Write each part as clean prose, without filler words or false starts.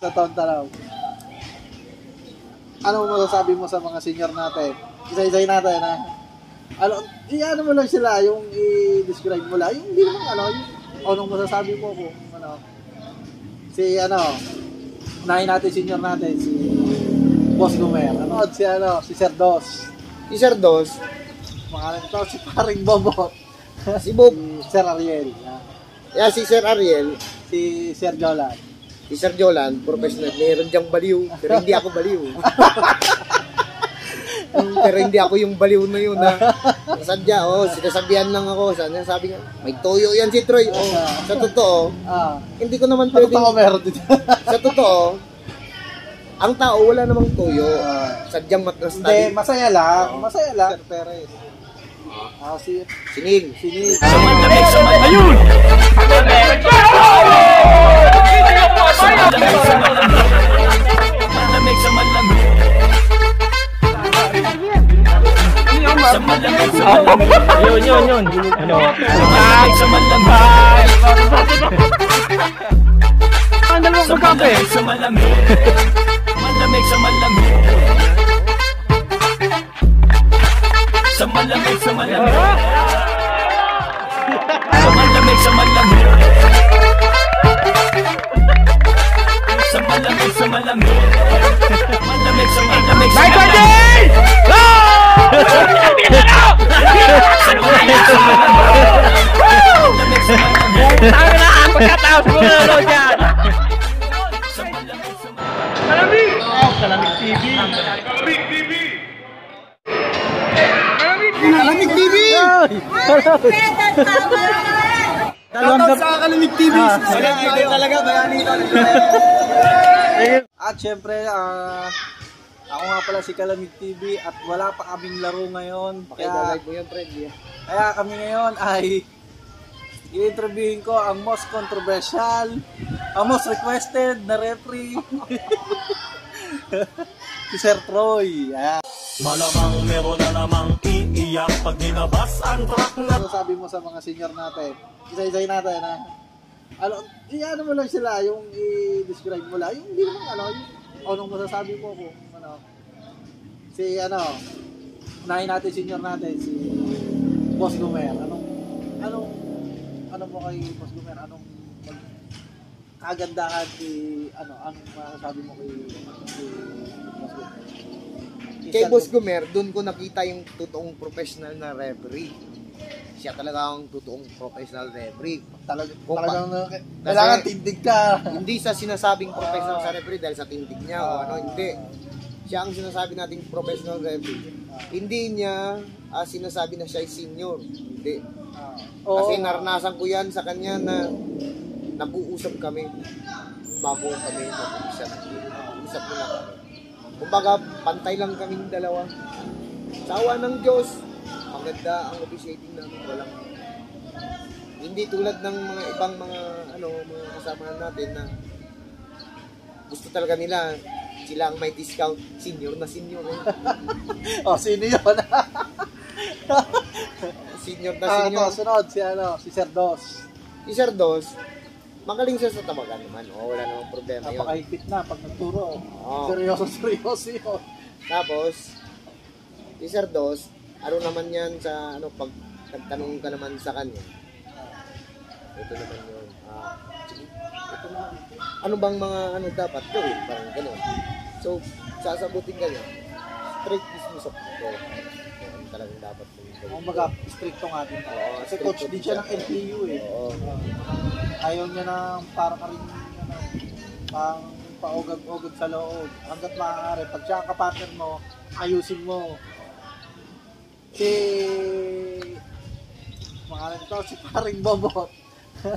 Sa taon tanaw. Ano masasabi mo sa mga senior natin? Isa-isay natin ha. Ano mo lang sila, yung i-describe mo lang. Yung hindi naman yung anong masasabi mo kung unahin natin senior natin, si Boss Gomer. Si Sir Dos. Si Sir Dos. Mga ito, si Paring Bobot. Si Bob. Si Sir Ariel. Si Sir Ariel. Si Sir Jolan. Si Sir Jolan, professional. Meron diyang baliw. Pero hindi ako baliw. Pero hindi ako yung baliw na yun. Sadya, sinasabihan lang ako. Sabi nga, may toyo yan si Troy. Sa totoo, hindi ko naman pwedeng... Sa totoo meron dito. Sa totoo, ang tao wala namang toyo. Sadyang matras tayo. Hindi, masaya lang. Masaya lang. Sir Perez. Sinig. Ayun! Yun. Ano? Sa malamig. Ang dalawang magkape. Sa malamig. Malamig sa malamig. Sa malamig sa malamig. Sa malamig sa malamig. Sa malamig sa malamig. Malamig sa malamig. Bye birthday! Go! Tama na ang pagkataos mo na ano dyan. Kalamig! Kalamig TV! Kalamig TV! Kalamig TV! Shoutout sa Kalamig TV! Bayani talaga, bayani talaga. At syempre, ako nga pala si Kalamig TV at wala pa kaming laro ngayon. Pakidalive mo yun, Fred. Kaya kami ngayon ay i-interviewin ko ang most controversial, ang most requested na referee, si Sir Troy. Malamang meron na namang iiyak pag dinabas ang truck na... Ano sabi mo sa mga senior natin? Isa-isay natin ha. Ano mo lang sila, yung i-describe mo lang. Yung hindi naman yung anong masasabi mo kung unahin natin senior natin, si Boss Gomer. Ano mo kay Boss Gomer? Anong kagandahan anong masasabi mo kay Boss Gomer? Kay Boss Gomer, doon ko nakita yung totoong professional na referee. Siya talaga ang totoong professional referee. Kailangan tindig ka. Hindi sa sinasabing professional sa referee dahil sa tindig niya hindi. Siya ang sinasabi nating professional referee. Hindi niya sinasabi na siya ay senior. Hindi. Kasi naranasan ko yan sa kanya na nag-uusap kami bago kami mag-uusap. Usap mo na kami. Kumbaga, pantay lang kaming dalawa. Sa awa ng Diyos, maganda ang officiating namin. Hindi tulad ng mga ibang mga kasama natin na gusto talaga nila sila ang may discount. Senior na senior. Sino yun? Senior na senior. Sunod, si Sir Dos. Si Sir Dos, magaling siya sa tawagan naman. Wala namang problema yun. Napakahigpit na pag nagturo. Seryoso yun. Tapos, si Sir Dos, naman yan sa, pag nagtanong ka naman sa kanya. Ito naman yun. Ito naman. Ano bang mga dapat gawin? Parang gano'n. So, sasabutin ka niya. Straight business of control. Ano talagang dapat gawin. Stricto nga din. Kasi coach din siya ng LPU ayaw niya na parang pang paugag-ugag sa loob. Hanggat maaari. Pag siya ang kapartner mo, ayusin mo. Si Paring Bobot.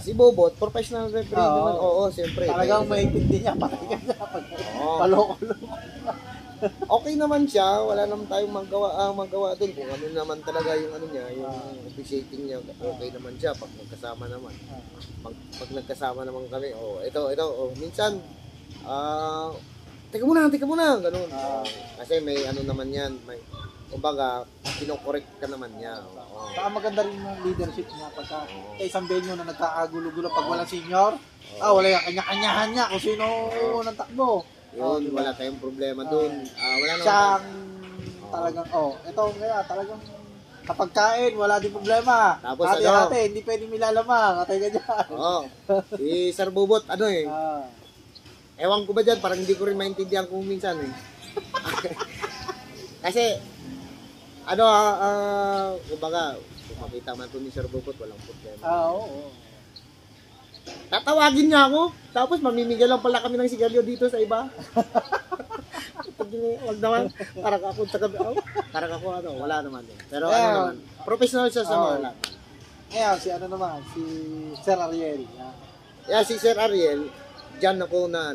Si Bobot, professional referee naman. Siyempre. Talagang maipindi niya. Patay ka niya. Paloko-loko. Okay naman siya. Wala naman tayong magawa doon. Kung ano naman talaga yung yung officiating niya. Okay naman siya. Pag nagkasama naman. Pag nagkasama naman kami. Minsan, teka muna. Ganun. Kasi may naman yan. kumbaga, kinokorek ka naman niya. Oo. Saka maganda rin yung leadership niya pagka sa isang venue na nagkakagulo-gulo pag walang senior. Wala yung kanya-kanyahan niya kung sino unang takbo. Yun, diba? wala tayong problema doon. Wala naman. Siyang talagang, ito kaya talagang kapag kain, wala din problema. Tapos Ate, hindi pwedeng milalamang. Ate ka dyan. Oo. Si Sir Bubot, ewan ko ba dyan, parang hindi ko rin maintindihan kung minsan eh. Kasi, kumbaga, kung makita man ito ni Sir Bubot, walang problema. Oo. Tatawagin niya ako, tapos mamimigay lang pala kami ng sigarilyo dito sa iba. Wag naman, parang ako, wala naman din. Pero naman, professional siya sa mga lahat. Ngayon, si Sir Ariel. Si Sir Ariel, diyan ako na,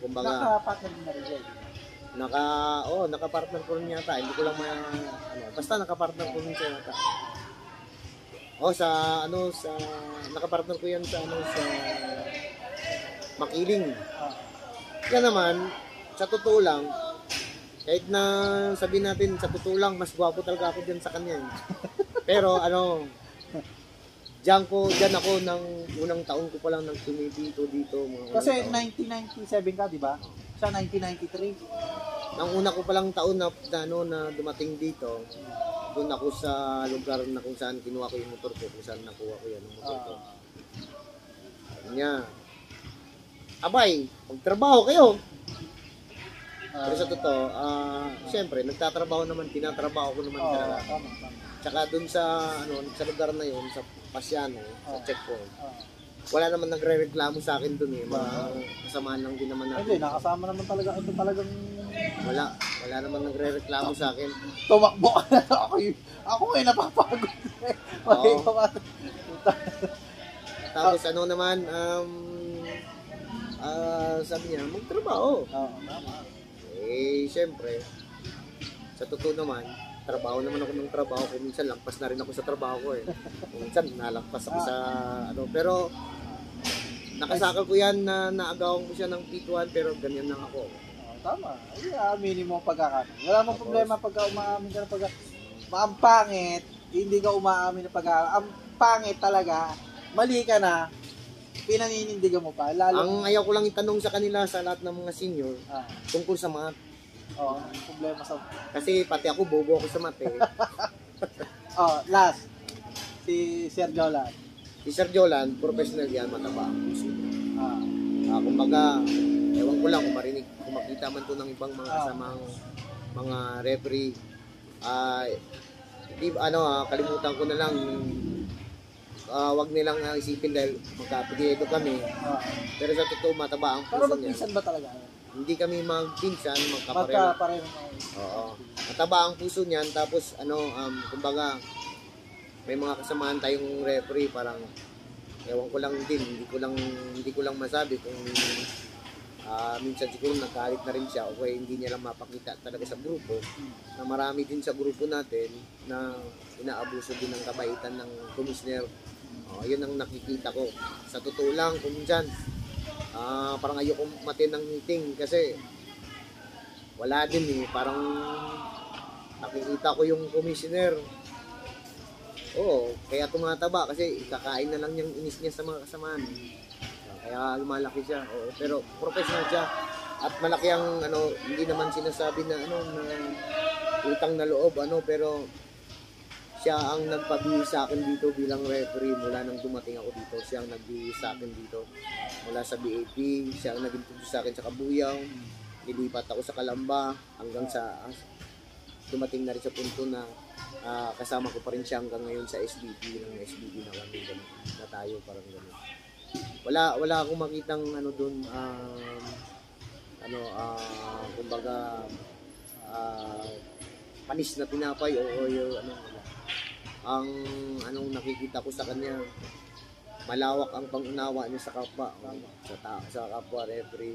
kumbaga, Naka-partner din na rin siya. naka-partner ko rin yata. Hindi ko lang basta naka-partner ko rin siya yata. Naka-partner ko yan sa Makiling. Yan naman, sa totoo lang, kahit na sabihin natin, sa totoo lang, mas gwapo talaga ako dyan sa kanya. Pero diyan ako ng unang taon ko pa lang nang dito. Kasi 1997 ka, di ba? Siya 1993. Nang una ko pa lang taon na dumating dito, doon ako sa lugar na kung saan kinuha ko yung motor ko, kung saan nakuha ko yan ang motor ko. Abay, magtrabaho kayo. Pero sa totoo, siyempre, nagtatrabaho naman, tinatrabaho ko naman talaga. Tama. Tsaka doon sa lugar na yun, sa Pasiano, sa checkpoint. Wala naman nagre-reklamo sa akin doon eh. Mga kasamaan lang din naman natin. Hindi, nakasama naman talaga. Ito talagang... Wala naman nagre-reklamo sa akin. Tumakbo ka na. Ako ngayon napapagod. Tapos naman, sabi niya, magtrabaho. Tama. Siyempre, sa totoo naman, trabaho naman ako ng trabaho ko. Minsan lampas na rin ako sa trabaho ko eh. Minsan nalampas ako sa pero nakasakal ko yan na naagawan ko siya ng P2 pero ganyan lang ako. Tama. Minimum pagkakataon. Wala mong problema pagka umaamin ka na ang pangit, hindi ka umaamin na ang pangit talaga, mali ka na, pinaninindigan mo pa. Ang ayaw ko lang itanong sa kanila, sa lahat ng mga senior, tungkol sa math. Problema sa... Kasi pati ako, bobo ako sa math eh. Last. Si Sir Jolan. Si Sir Jolan, professional yan, mataba. Kumbaga, ewan ko lang kung makita man to ng ibang mga kasamang mga referee. Kalimutan ko na lang, wag nilang isipin dahil magkapigyedo kami. Pero sa totoo, mataba ang Pero puso niya. magpinsan ba talaga? Hindi kami magpinsan, magkapareho. Oo. Mataba ang puso niyan, tapos kumbaga, may mga kasamaan tayong referee, parang ewan ko lang din, hindi ko lang masabi kung minsan siguro nagkalit na rin siya o kaya hindi niya lang mapakita talaga sa grupo na marami din sa grupo natin na inaabuso din ng kabaitan ng commissioner. Yun ang nakikita ko. Sa totoo lang, kung minsan parang ayoko matin ng meeting kasi wala din eh. Parang nakikita ko yung commissioner. Kaya tumataba kasi ikakain na lang yung inis niya sa mga kasamaan. Kaya lumalaki siya. Pero professional siya. At malaki ang hindi naman sinasabi na na utang na loob pero siya ang nagpabihis sa akin dito bilang referee mula nang dumating ako dito. Siya ang nagbihis sa akin dito mula sa BAP. Siya ang nag-introduce sa akin sa Kabuyaw. Nilipat ako sa Kalamba hanggang sa dumating na rin sa punto na kasama ko pa rin siya hanggang ngayon sa SBP ng SBP na kami na tayo parang gano'n. Wala akong makitang doon kumbaga panis na tinapay o ang anong nakikita ko sa kanya, malawak ang pangunawa niya sa kapwa, sa kapwa referee.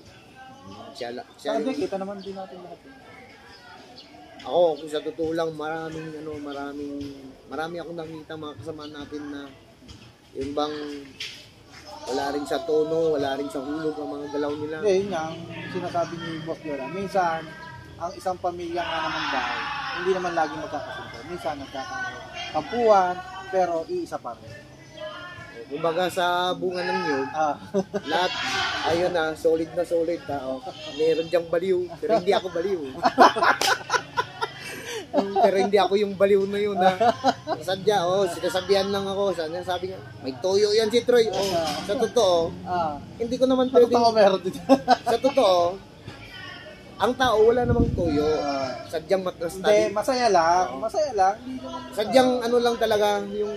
Siya kita naman din natin lahat. Ako, kung sa totoo lang, marami akong nakita mga kasama natin na yung bang wala rin sa tono, wala rin sa hulog ang mga galaw nila. Yun nga, ang sinasabi ni Boss Joran. Minsan, ang isang pamilya nga naman daw, hindi naman lagi magkakasunod. Minsan nagkakakampuan, pero iisa pa rin. Kumbaga sa bunga ng nyug, Ah, lahat, ayun na, solid na solid. Meron diyang baliw, pero hindi ako baliw. Pero hindi ako yung baliw na yun na sadya, sinasabihan lang ako. Sabi nga, may toyo yan si Troy. Sa totoo, hindi ko naman pero pwedeng, meron din. sa totoo, ang tao wala namang toyo. Sadyang Hindi, matras-study. masaya lang. Masaya lang. Hindi naman. Sadyang ano lang talaga, yung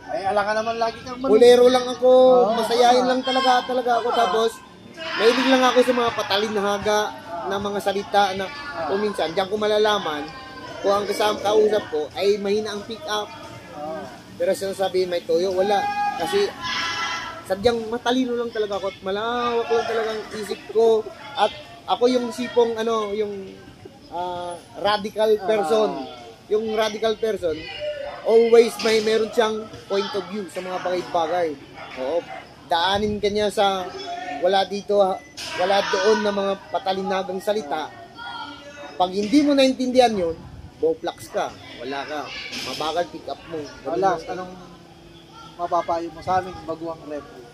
Ay, alam ka naman lagi kang bulero lang ako, masayahin lang talaga ako. Tapos, mahilig lang ako sa mga patalinhaga na mga salita na minsan, diyan ko malalaman kung ang kausap ko ay mahina ang pick up. Pero sinasabihin may toyo, wala. Kasi, sadyang matalino lang talaga ako at malawak lang talagang isip ko. At ako yung sipong, yung radical person. Yung radical person, always meron siyang point of view sa mga bagay-bagay. Oo. Daanin ka niya sa wala doon na mga patalinagang salita. Pag hindi mo naintindihan yun, bowflax ka. Wala ka. Mabagal pick up mo. Wala. Anong mapapayo mo sa amin baguang referee?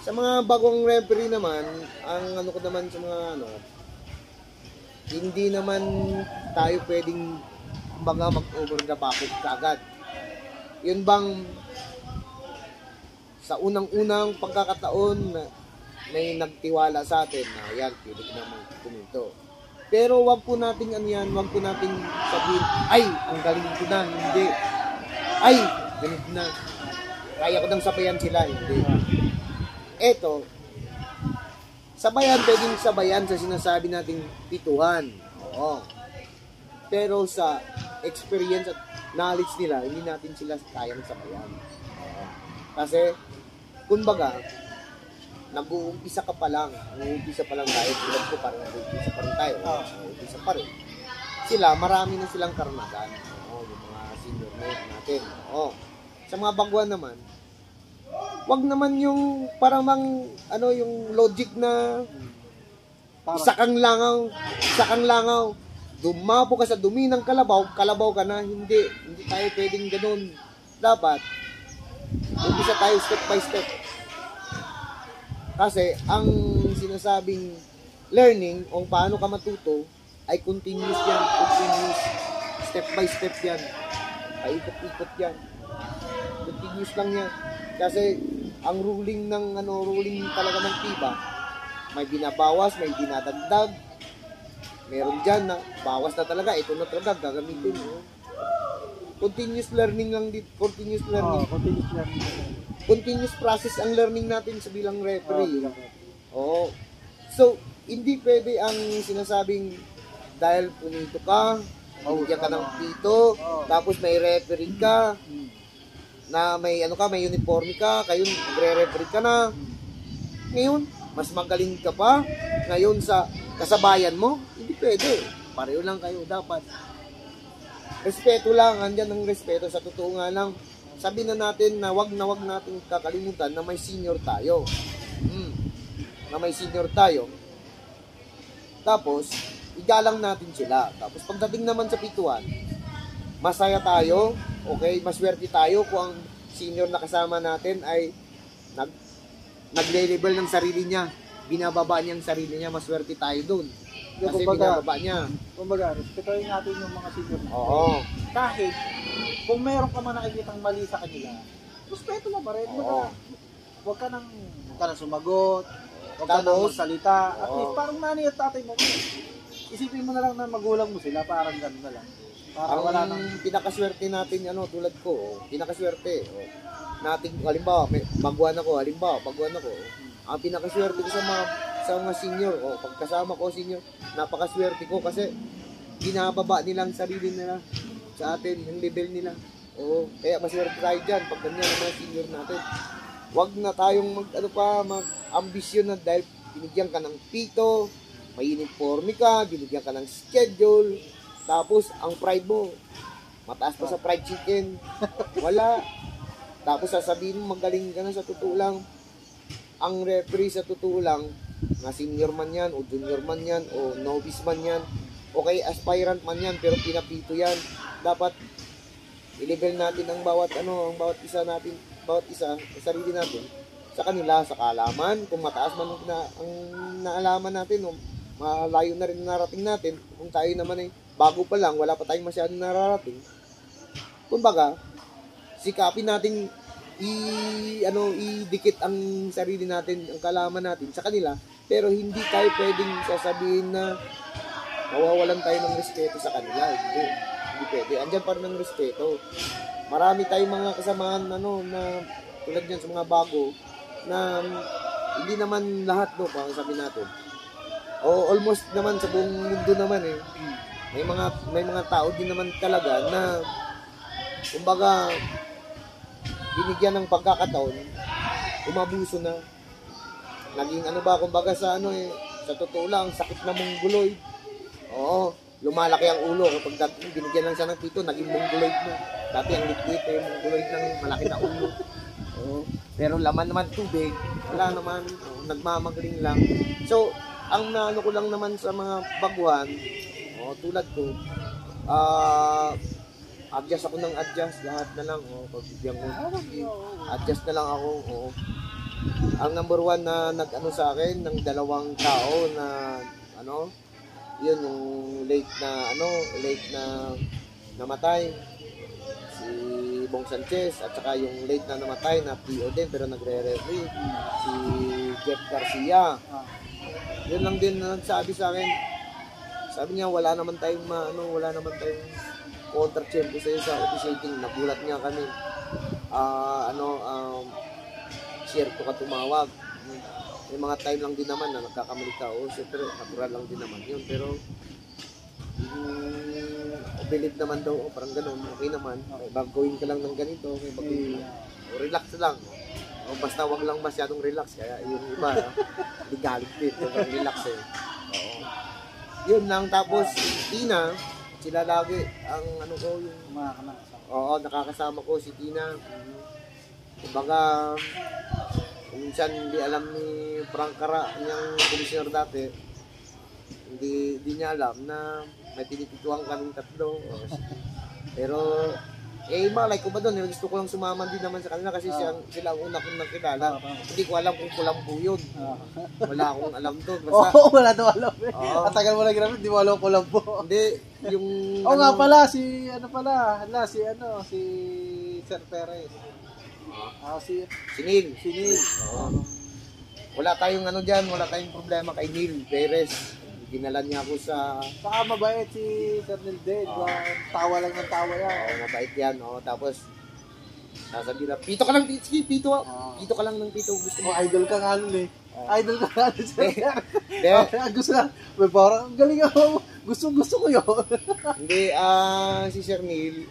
Sa mga bagong referee naman, ang ko naman sa mga hindi naman tayo pwedeng mag-over the bucket kaagad. Yun bang sa unang-unang pagkakataon na may nagtiwala sa atin na yan, pilit naman kuminto. Pero wag po nating wag po nating sabihin, ay, ang galing ko na, hindi. Ay, ganito na. Kaya ko nang sabayan sila, hindi. Eto, pwedeng sabayan sa sinasabi nating pituhan. Oo. Pero sa experience at knowledge nila, hindi natin sila kayang sabayan. Kasi, kumbaga, nag-uumpisa ka pa lang. Nag-uumpisa pa lang tayo. Tulad ko, parang nag-uumpisa pa rin tayo. Nag-uumpisa pa rin. Sila, marami na silang karanasan. Yung mga senior natin. Sa mga baguhan naman, wag naman yung parang yung logic na isa kang langaw, dumapo ka sa dumi ng kalabaw ka na. Hindi tayo pwedeng ganun. Dapat, umpisa tayo step by step. Kasi, ang sinasabing learning o paano ka matuto ay continuous yan. Continuous. Step by step yan. Paikot-ikot yan. Continuous lang yan. Kasi, ang ruling talaga ng FIBA, may binabawas, may dinadagdag. Meron dyan na bawas na talaga, ito na talaga gagamitin. Continuous learning lang dito, continuous learning. Continuous process ang learning natin sa bilang referee. So, hindi pwede ang sinasabing dahil punito ka, binigyan ka ng pito, tapos may referee ka, na may may uniforme ka, kayo nagre-referee ka na. Ngayon, mas magaling ka pa ngayon sa kasabayan mo. Hindi pwede. Pareho lang kayo dapat. Respeto lang, andyan ang respeto. Sa totoo nga lang, sabi na natin na wag natin kakalimutan na may senior tayo. Na may senior tayo. Tapos, igalang natin sila. Tapos, pagdating naman sa pituan, masaya tayo, okay, maswerte tayo kung ang senior na kasama natin ay nagle-level ng sarili niya. Binababa niya ang sarili niya, maswerte tayo doon. Kasi binababa niya. Kumbaga, respetuhin natin yung mga senior natin. Oo. Kahit, kung meron ka man nakikitang mali sa kanila, respeto mo pa rin. Huwag ka nang sumagot, huwag ka nang magsalita. At least, parang nanay at tatay mo. Isipin mo na lang na magulang mo sila, parang gano'n na lang. Wala nang pinakaswerte natin, tulad ko, pinakaswerte. Natin, halimbawa, baguhan ako. Ang pinakaswerte ko sa mga senior, pagkasama ko senior, napakaswerte ko kasi binababa nilang sarili nila sa atin, yung level nila. Kaya maswerte tayo dyan pag ganyan ang mga senior natin. Huwag na tayong mag-ambisyon na dahil binigyan ka ng pito, may uniforme ka, binigyan ka ng schedule, tapos ang pride mo, mataas pa sa fried chicken. Wala. Tapos sasabihin mo magaling ka na, sa totoo lang. Ang referee sa totoo lang, na senior man yan, o junior man yan, o novice man yan, okay, aspirant man yan, pero pinapito yan. Dapat i-level natin ang bawat isa, sa sarili natin, sa kanila, sa kaalaman, kung mataas man ang naalaman natin, o malayo na rin narating natin, kung tayo naman ay bago pa lang, wala pa tayong masyadong nararating. Kumbaga, sikapin natin idikit ang sarili natin, ang kaalaman natin sa kanila, pero hindi tayo pwedeng sasabihin na mawawalan tayo ng respeto sa kanila. Hindi pwede. Andyan pa rin ang respeto. Marami tayong mga kasamahan na tulad dyan sa mga bago na hindi naman lahat kung sabi natin. O almost naman sa buong mundo naman may mga tao din naman talaga na kumbaga binigyan ng pagkakataon, umabuso na. Naging kumbaga sa sa totoo lang, sakit na mongoloid. Oo, lumalaki ang ulo. Kapag binigyan lang siya ng pito, naging mongoloid na. Dati ang liquid mongoloid ng malaki na ulo. Oo, pero laman naman tubig, wala naman, nagmamagaling lang. So, ang naano ko lang naman sa mga baguhan, tulad ko, adjust ako ng adjust, lahat na lang, pagbigyan ko, adjust na lang ako, Ang number one na nag-ano sa akin, ng dalawang tao na, yun, yung late na namatay, si Bong Sanchez, at saka yung late na namatay na PO din, pero nagre-referee, si Jeff Garcia. Yun lang din na nagsabi sa akin, sabi niya, wala naman tayong counter-champion sa'yo sa officiating. Nagulat niya kami. Share to ka tumawag. May mga time lang din naman na nagkakamali ka. Siyempre, natural lang din naman yun. Pero, believe naman daw, parang ganun, okay naman. Gagawin ka lang ng ganito, relax lang. Basta wag lang masyadong relax. Kaya yung iba, hindi galit din. Relax Oo. Yun lang. Tapos, Tina, sila lagi ang yung mga nakakasama. Oo, nakakasama ko si Tina. Kumbaga, minsan hindi alam ni Frank Cara, niyang commissioner dati, hindi niya alam na may pinipituan kaming tatlo. Pero malay ko ba doon, gusto ko lang sumaman din naman sa kanila kasi sila ang una kong nakilala. Hindi ko alam kung kulambo yun. Wala akong alam doon. Wala daw alam Atagal mo na ginamit, di mo alam kulambo. Hindi, yung nga pala, si Sir Perez. Si Neil. Wala tayong wala tayong problema kay Neil Perez. Dinala niya ako sa... Saka mabait si Sir Neil din. Tawa lang ng tawa yan. Mabait yan. Gusto ka lang ng pito. Gusto mo. Idol ka nga nun Idol ka nga nun, Sir. Gusto na. Parang ang galing ako. Gusto ko yun. Hindi, si Sir Neil,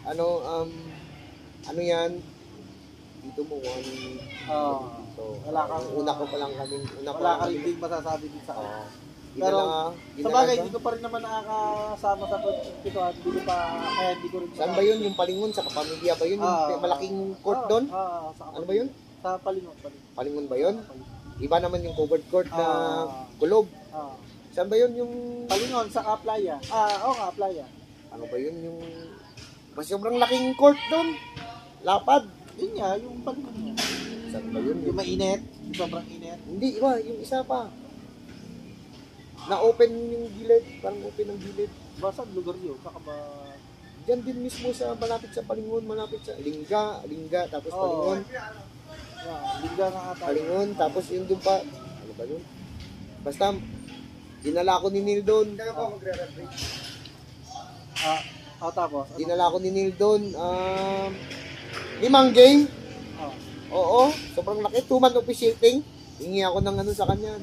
yan, dito mo wala kang... Una ko pa lang kami. Wala ka rin din masasabi din sa akin. Pero, sa bagay, hindi ko pa rin naman nakakasama sa pagpituan. Hindi ko rin... Saan ba yun? Yung Palingon? Sa Kapamilya ba yun? Yung malaking court doon? Ano ba yun? Sa Palingon. Palingon ba yun? Iba naman yung covered court na kulob. Saan ba yun yung... Palingon, sa Playa. Playa. Ano ba yun yung... Mas sobrang laking court doon. Lapad. Yun nga, yung Palingon niya. Saan ba yun? Yung mainit. Yung sobrang init. Hindi, iba. Yung isa pa. Na-open yung gilid. Parang open ang gilid. Basta lugar yun. Saka ba... Diyan din mismo malapit sa Palingon. Malapit sa Lingga. Tapos Palingon. Lingga nga ata. Palingon. Tapos yun doon pa. Ano ba yun? Basta, dinala ko ni Neil doon. Kaya po magre-referee. Tapos? Dinala ko ni Neil doon. 5 game. Oo. Sobrang laki. 2 month officiating. Hingi ako ng sa kanya.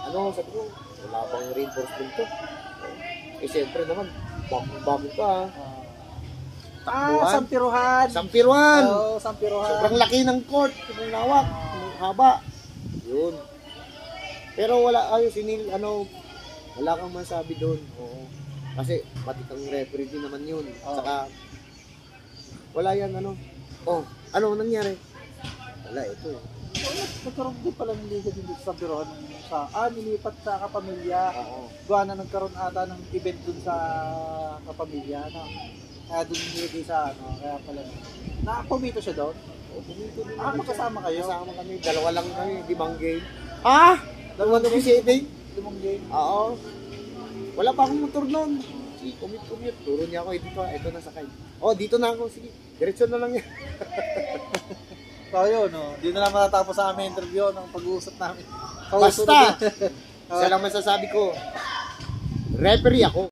Sabi ko, wala pang reinforcement to. Siyempre naman, bago pa. Sampiruhan. Sampiruhan. Sampiruhan. Sobrang laki ng court. Sobrang lawak. Haba. Yun. Pero wala, si Neil, wala kang masabi doon. Oo. Kasi, pati kang referee din naman yun. Saka, wala yan, ano nangyari? Wala, ito. Nagkaroon din pala ng liga din dito sa Biron. Nilipat sa Kapamilya. Oo. Gawa na nagkaroon ata ng event dun sa Kapamilya. No? Kaya dun nilagay sa kaya pala. Nakapumito siya doon? Pumito din. Magkasama kayo? Kasama kami. Dalawa lang kami. 5 game. Ah! Dalawa na visiting? 5 game? Oo. Wala pa akong motor noon. Sige, commute. Turo niya ako. Ito na sakay. Oh, dito na ako. Sige. Diretso na lang yan. So yun, no? Di na lang matatapos sa aming interview ng pag-uusap namin. Basta! Isa lang masasabi ko. Referee ako.